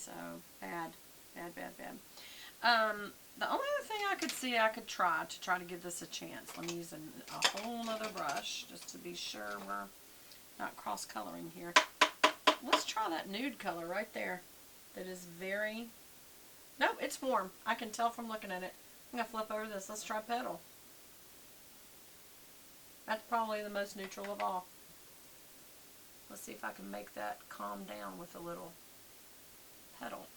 So, bad. Bad, bad, bad. The only other thing I could see I could try to give this a chance. Let me use a whole nother brush just to be sure we're not cross-coloring here. Let's try that nude color right there. That is very... Nope, it's warm. I can tell from looking at it. I'm going to flip over this. Let's try Petal. That's probably the most neutral of all. Let's see if I can make that calm down with a little Petal.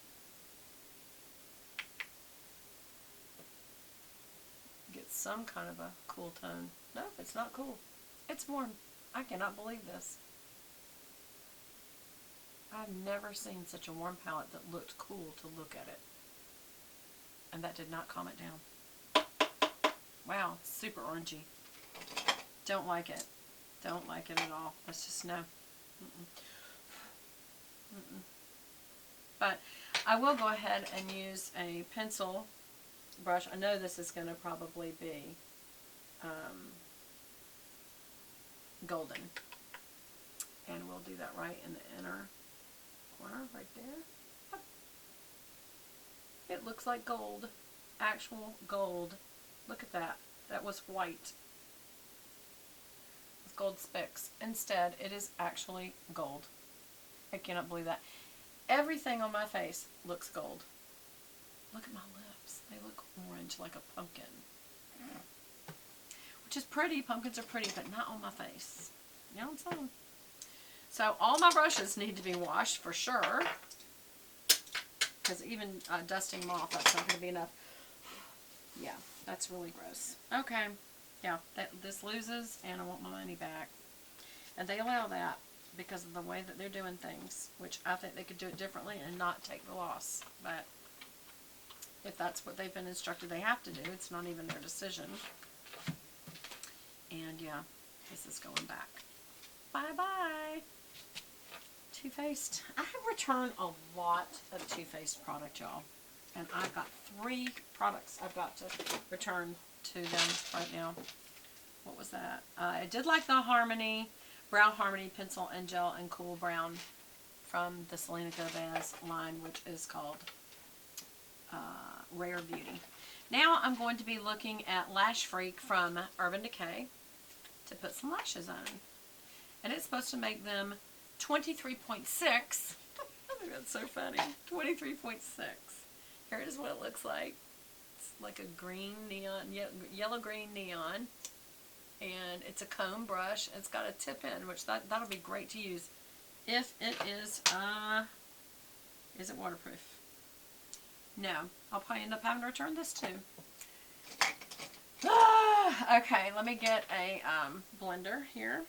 Get some kind of a cool tone. Nope, it's not cool. It's warm. I cannot believe this. I've never seen such a warm palette that looked cool to look at it. And that did not calm it down. Wow, super orangey. Don't like it. Don't like it at all. That's just no. But I will go ahead and use a pencil brush. I know this is going to probably be golden. And we'll do that right in the inner corner, right there. It looks like gold. Actual gold. Look at that. That was white. With gold specks. Instead, it is actually gold. I cannot believe that. Everything on my face looks gold. Look at my lips. They look orange like a pumpkin. Which is pretty. Pumpkins are pretty, but not on my face. You know what I'm saying? So all my brushes need to be washed for sure. Because even dusting them off, that's not going to be enough. Yeah, that's really gross. Okay. Yeah, this loses, and I want my money back. And they allow that because of the way that they're doing things, which I think they could do it differently and not take the loss. But if that's what they've been instructed they have to do, it's not even their decision. And yeah, this is going back. Bye-bye. Too Faced. I have returned a lot of Too Faced product, y'all. And I've got 3 products I've got to return to them right now. What was that? I did like the Harmony, Brow Harmony Pencil and Gel and Cool Brown from the Selena Gomez line, which is called Rare Beauty. Now I'm going to be looking at Lash Freak from Urban Decay to put some lashes on. And it's supposed to make them 23.6. I think that's so funny. 23.6. Here is what it looks like. It's like a green neon, yellow-green neon. And it's a comb brush. It's got a tip in, which that'll be great to use if it is it waterproof? No. I'll probably end up having to return this too. Okay, let me get a blender here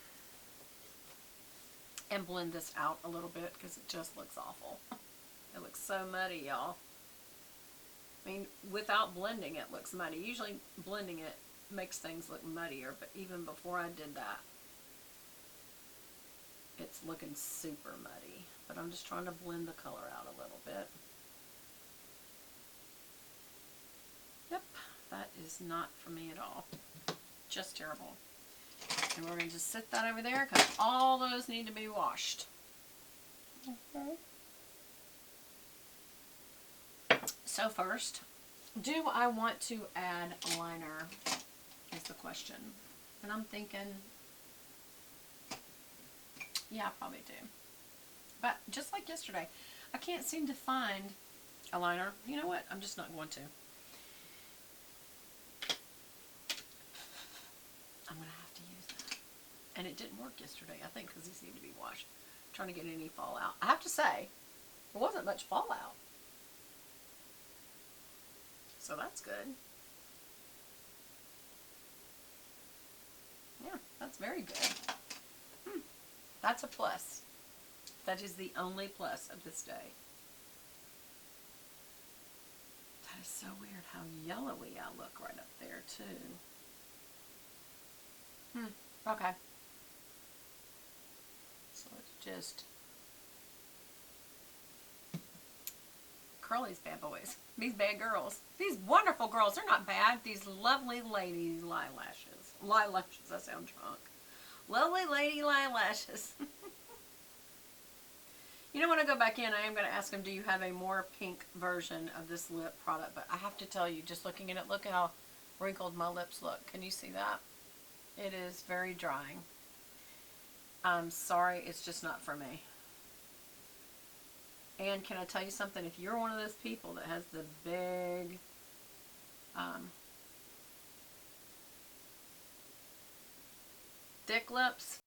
and blend this out a little bit because it just looks awful. It looks so muddy, y'all. I mean, without blending it looks muddy. Usually blending it makes things look muddier, but even before I did that, it's looking super muddy. But I'm just trying to blend the color out a little bit. Yep, that is not for me at all. Just terrible. And we're going to just sit that over there because all those need to be washed. Okay. So first, do I want to add a liner is the question. And I'm thinking, yeah, I probably do. But just like yesterday, I can't seem to find a liner. You know what? I'm just not going to. I'm going to have to use that. And it didn't work yesterday, I think, because these need to be washed. I'm trying to get any fallout. I have to say, there wasn't much fallout. So that's good. Yeah, that's very good. That's a plus. That is the only plus of this day. That is so weird how yellowy I look right up there, too. Okay. So let's just curl these bad boys. These bad girls. These wonderful girls. They're not bad. These lovely lady eyelashes. Eyelashes, that sounds drunk. Lovely lady eyelashes. You know, when I go back in, I am going to ask them, do you have a more pink version of this lip product? But I have to tell you, just looking at it, look how wrinkled my lips look. Can you see that? It is very drying. I'm sorry, it's just not for me. And can I tell you something? If you're one of those people that has the big thick lips,